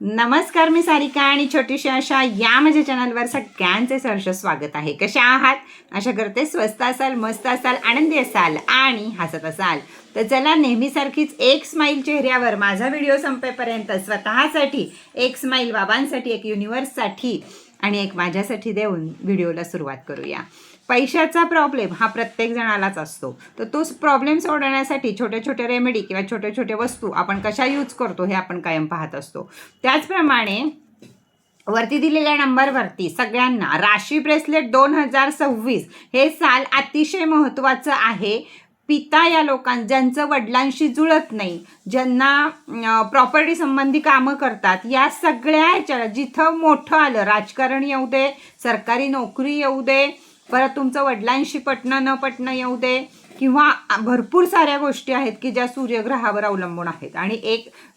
नमस्कार, मी सारिका आणि छोटीशी आशा या माझ्या चॅनलवर सगळ्यांचे सहर्ष स्वागत आहे. कशा आहात? आशा करते स्वस्त असाल, मस्त असाल, आनंदी असाल आणि हसत असाल. तर चला, नेहमीसारखीच एक स्माईल चेहऱ्यावर माझा व्हिडिओ संपेपर्यंत स्वतःसाठी एक स्माईल, बाबांसाठी एक, युनिवर्ससाठी आणि एक माझ्यासाठी देऊन व्हिडिओला सुरुवात करूया. पैशाचा प्रॉब्लेम हा प्रत्येक जणालाच असतो. तर तोच प्रॉब्लेम सोडवण्यासाठी छोटे छोटे रेमेडी किंवा छोटे छोटे वस्तू आपण कशा यूज करतो हे आपण कायम पाहत असतो. त्याचप्रमाणे वरती दिलेल्या नंबरवरती सगळ्यांना राशी ब्रेसलेट 2026 हे साल अतिशय महत्त्वाचं आहे. पिता या ज्यांचं वडिलांशी जुळत नाही, ज्यांना प्रॉपर्टी संबंधी कामं करतात, या सगळ्याच्या जिथं मोठं आलं, राजकारण येऊ दे, सरकारी नोकरी येऊ दे, परत तुमचं वडिलांशी पटणं न पटणं येऊ दे, किंवा भरपूर साऱ्या गोष्टी आहेत की ज्या सूर्यग्रहावर अवलंबून आहेत. आणि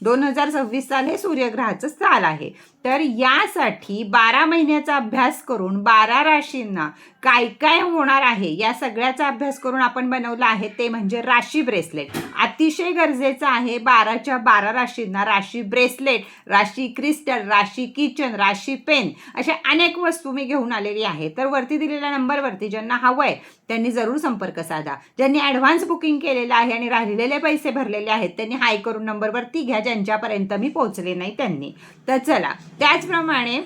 2026 साल हे सूर्यग्रहाचं साल आहे. तर यासाठी 12 महिन्याचा अभ्यास करून 12 राशींना काय काय होणार आहे या सगळ्याचा अभ्यास करून आपण बनवला आहे, ते म्हणजे राशी ब्रेसलेट. अतिशय गरजेचं आहे 12च्या 12 राशींना राशी ब्रेसलेट, राशी क्रिस्टल, राशी किचन, राशी पेन, अशा अनेक वस्तू मी घेऊन आलेली आहे. तर वरती दिलेल्या नंबरवरती ज्यांना हवं आहे त्यांनी जरूर संपर्क साधा. ज्यांनी ॲडव्हान्स बुकिंग केलेलं आहे आणि राहिलेले पैसे भरलेले आहेत त्यांनी हाय करून नंबरवरती घ्या, ज्यांच्यापर्यंत मी पोहोचले नाही त्यांनी. तर चला, त्याचप्रमाणे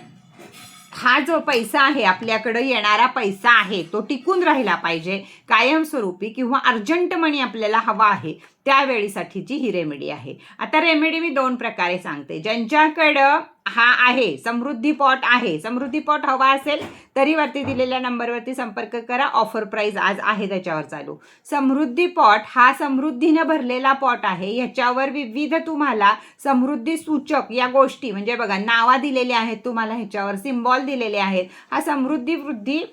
हा जो पैसा आहे, आपल्याकडं येणारा पैसा आहे, तो टिकून राहिला पाहिजे कायमस्वरूपी, किंवा अर्जंट मनी आपल्याला हवा आहे त्यावेळीसाठीची ही रेमेडी आहे. आता रेमेडी मी 2 प्रकारे सांगते. ज्यांच्याकडं हा आहे समृद्धी पॉट आहे, समृद्धी पॉट हवा असेल तरी वरती दिलेल्या नंबरवरती संपर्क करा. ऑफर प्राइस आज आहे त्याच्यावर चालू. समृद्धी पॉट हा समृद्धीनं भरलेला पॉट आहे. ह्याच्यावर विविध तुम्हाला समृद्धी सूचक या गोष्टी, म्हणजे बघा नावा दिलेली आहेत तुम्हाला, ह्याच्यावर सिम्बॉल दिलेले आहेत. हा समृद्धी वृद्धी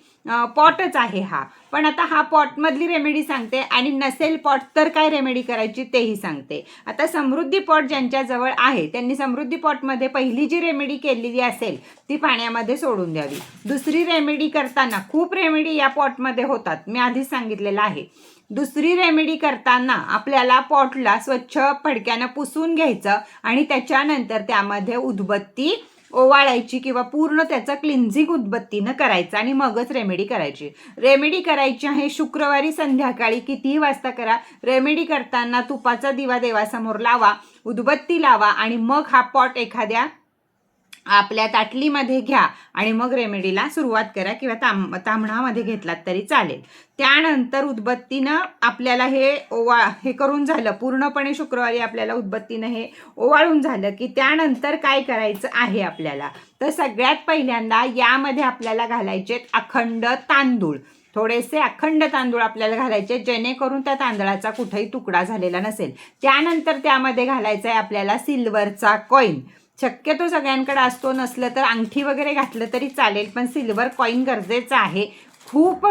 पॉटच आहे हा. पण आता हा पॉटमधली रेमेडी सांगते, आणि नसेल पॉट तर काय रेमेडी करायची तेही सांगते. आता समृद्धी पॉट ज्यांच्याजवळ आहे त्यांनी समृद्धी पॉटमध्ये पहिली जी रेमेडी केलेली असेल ती पाण्यामध्ये सोडून द्यावी. दुसरी रेमेडी करताना, खूप रेमेडी या पॉटमध्ये होतात, मी आधीच सांगितलेलं आहे. दुसरी रेमेडी करताना आपल्याला पॉटला स्वच्छ फडक्यानं पुसून घ्यायचं आणि त्याच्यानंतर त्यामध्ये उदबत्ती ओवाळायची, किंवा पूर्ण त्याचं क्लिन्झिंग उदबत्तीनं करायचं आणि मगच रेमेडी करायची. रेमेडी करायची आहे शुक्रवारी संध्याकाळी, कितीही वाजता करा. रेमेडी करताना तुपाचा दिवा देवासमोर लावा, उदबत्ती लावा आणि मग हा पॉट एखाद्या आपल्या ताटलीमध्ये घ्या आणि मग रेमेडीला सुरुवात करा, किंवा तांबणामध्ये घेतलात तरी चालेल. त्यानंतर उदबत्तीनं आपल्याला हे करून झालं पूर्णपणे, शुक्रवारी आपल्याला उदबत्तीनं हे ओवाळून झालं की त्यानंतर काय करायचं आहे आपल्याला, तर सगळ्यात पहिल्यांदा यामध्ये आपल्याला घालायचे अखंड तांदूळ. थोडेसे अखंड तांदूळ आपल्याला घालायचे, जेणेकरून त्या तांदळाचा कुठेही तुकडा झालेला नसेल. त्यानंतर त्यामध्ये घालायचा आहे आपल्याला सिल्वरचा कॉईन. शक्यतो सगळ्यांकडे असतो, नसलं तर अंगठी वगैरे घातलं तरी चालेल, पण सिल्वर कॉईन गरजेचं आहे. खूप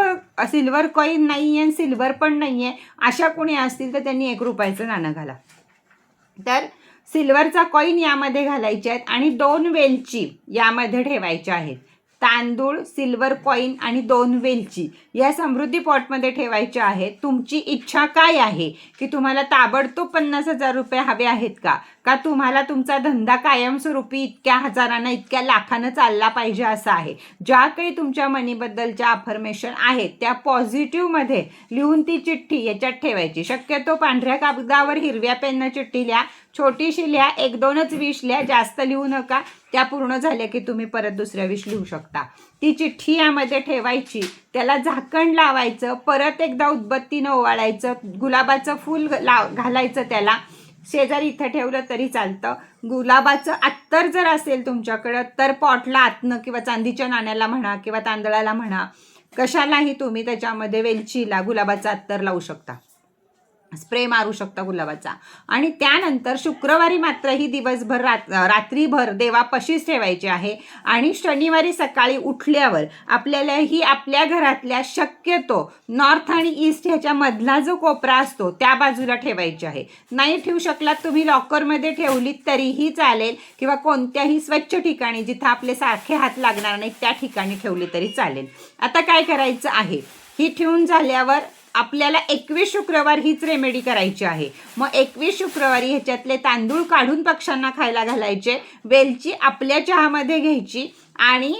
सिल्वर कॉईन नाही आहे, सिल्वर पण नाही आहे, अशा कोणी असतील तर त्यांनी 1 रुपयाचं नाणं घाला. तर सिल्वरचा कॉईन यामध्ये घालायचे आहेत आणि 2 वेलची यामध्ये ठेवायच्या आहेत. तांदूळ, सिल्वर कॉईन आणि 2 वेलची या समृद्धी पॉटमध्ये ठेवायच्या आहेत. तुमची इच्छा काय आहे, की तुम्हाला ताबडतोब 50,000 रुपये हवे आहेत का तुम्हाला तुमचा धंदा कायमस्वरूपी इतक्या हजारांना, इतक्या लाखानं चालला पाहिजे असा आहे. ज्या काही तुमच्या मनीबद्दलच्या अफर्मेशन आहेत त्या पॉझिटिव्हमध्ये लिहून ती चिठ्ठी याच्यात ठेवायची. शक्यतो पांढऱ्या कागदावर हिरव्या पेननं चिठ्ठी लिहा, छोटीशी लिहा, 1-2च विश लिहा, जास्त लिहू नका. त्या पूर्ण झाल्या की तुम्ही परत दुसऱ्या विश लिहू शकता. ती चिठ्ठी यामध्ये ठेवायची, त्याला झाकण लावायचं, परत एकदा उदबत्तीनं ओवाळायचं, गुलाबाचं फूल घालायचं त्याला. शेजारी इथं ठेवलं तरी चालतं. गुलाबाचं अत्तर जर असेल तुमच्याकडं तर पॉटला आतनं, किंवा चांदीच्या नाण्याला म्हणा किंवा तांदळाला म्हणा, कशालाही तुम्ही त्याच्यामध्ये वेलचीला गुलाबाचं अत्तर लावू शकता, स्प्रे मारू शकता गुलाबाचा. आणि त्यानंतर शुक्रवारी मात्र ही दिवसभर रात्रीभर देवापाशीच ठेवायची आहे. आणि शनिवारी सकाळी उठल्यावर आपल्याला ही आपल्या घरातल्या शक्यतो नॉर्थ आणि ईस्ट ह्याच्या मधला जो कोपरा असतो त्या बाजूला ठेवायची आहे. नाही ठेवू शकलात तुम्ही लॉकरमध्ये ठेवलीत तरीही चालेल, किंवा कोणत्याही स्वच्छ ठिकाणी जिथं आपले सारखे हात लागणार नाहीत त्या ठिकाणी ठेवली तरी चालेल. आता काय करायचं आहे, ही ठेवून झाल्यावर आपल्याला 21 शुक्रवार हीच रेमेडी करायची आहे. मग 21 शुक्रवारी ह्याच्यातले तांदूळ काढून पक्ष्यांना खायला घालायचे, वेलची आपल्या चहामध्ये घ्यायची आणि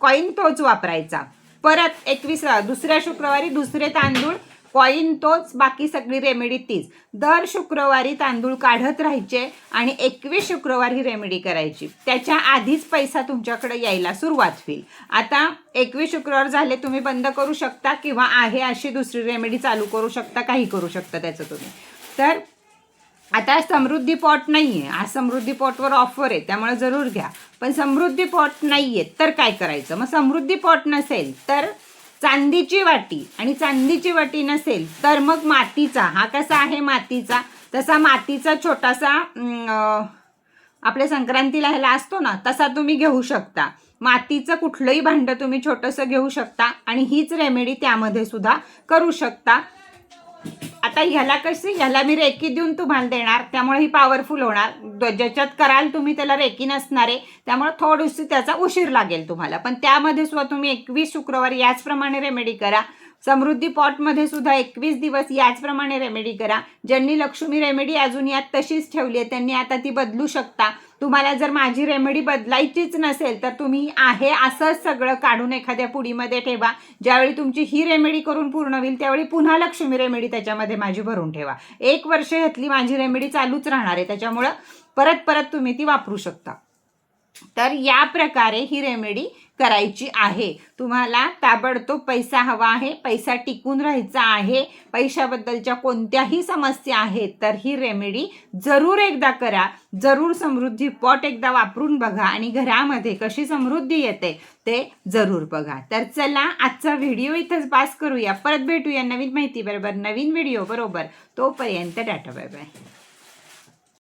कॉईन तोच वापरायचा. परत 21 दुसऱ्या शुक्रवारी दुसरे तांदूळ, कॉईन तोच, बाकी सगळी रेमेडी तीच. दर शुक्रवारी तांदूळ काढत राहायचे आणि 21 शुक्रवार ही रेमेडी करायची. त्याच्या आधीच पैसा तुमच्याकडे यायला सुरुवात होईल. आता 21 शुक्रवार झाले, तुम्ही बंद करू शकता किंवा आहे अशी दुसरी रेमेडी चालू करू शकता, काही करू शकता त्याचं तुम्ही. तर आता समृद्धी पॉट नाही आहे, आज समृद्धी पॉटवर ऑफर आहे त्यामुळे जरूर घ्या. पण समृद्धी पॉट नाही आहे तर काय करायचं? मग समृद्धी पॉट नसेल तर चांदीची वाटी, आणि चांदीची वाटी नसेल तर मग मातीचा, हा कसा आहे मातीचा, तसा मातीचा छोटासा आपल्या संक्रांतीला ह्याला असतो ना तसा तुम्ही घेऊ शकता. मातीचं कुठलंही भांडं तुम्ही छोटंसं घेऊ शकता आणि हीच रेमेडी त्यामध्ये सुद्धा करू शकता. आता ह्याला मी रेकी देऊन तुम्हाला देणार, त्यामुळे ही पॉवरफुल होणार. ज्याच्यात कराल तुम्ही त्याला रेकी नसणार आहे, त्यामुळे थोडीशी त्याचा उशीर लागेल तुम्हाला. पण त्यामध्ये सुद्धा तुम्ही 21 शुक्रवार याचप्रमाणे रेमेडी करा. समृद्धी पॉटमध्ये सुद्धा 21 दिवस याचप्रमाणे रेमेडी करा. ज्यांनी लक्ष्मी रेमेडी अजून यात तशीच ठेवली आहे त्यांनी आता ती बदलू शकता. तुम्हाला जर माझी रेमेडी बदलायचीच नसेल तर तुम्ही आहे असंच सगळं काढून एखाद्या पुडीमध्ये ठेवा. ज्यावेळी तुमची ही रेमेडी करून पूर्ण होईल त्यावेळी पुन्हा लक्ष्मी रेमेडी त्याच्यामध्ये माझी भरून ठेवा. 1 वर्ष ह्यातली माझी रेमेडी चालूच राहणार आहे, त्याच्यामुळं परत परत तुम्ही ती वापरू शकता. तर या प्रकारे ही रेमेडी करायची आहे. तुम्हाला ताबडतोब पैसा हवा आहे, पैसा टिकून राहायचा आहे, पैशाबद्दलच्या कोणत्याही समस्या आहेत तर ही रेमेडी जरूर एकदा करा. जरूर समृद्धी पॉट एकदा वापरून बघा आणि घरामध्ये कशी समृद्धी येते ते जरूर बघा. तर चला आजचा व्हिडिओ इथंच पास करूया. परत भेटूया नवीन माहिती बरोबर, नवीन व्हिडिओ बरोबर. तोपर्यंत टाटा बाय बाय.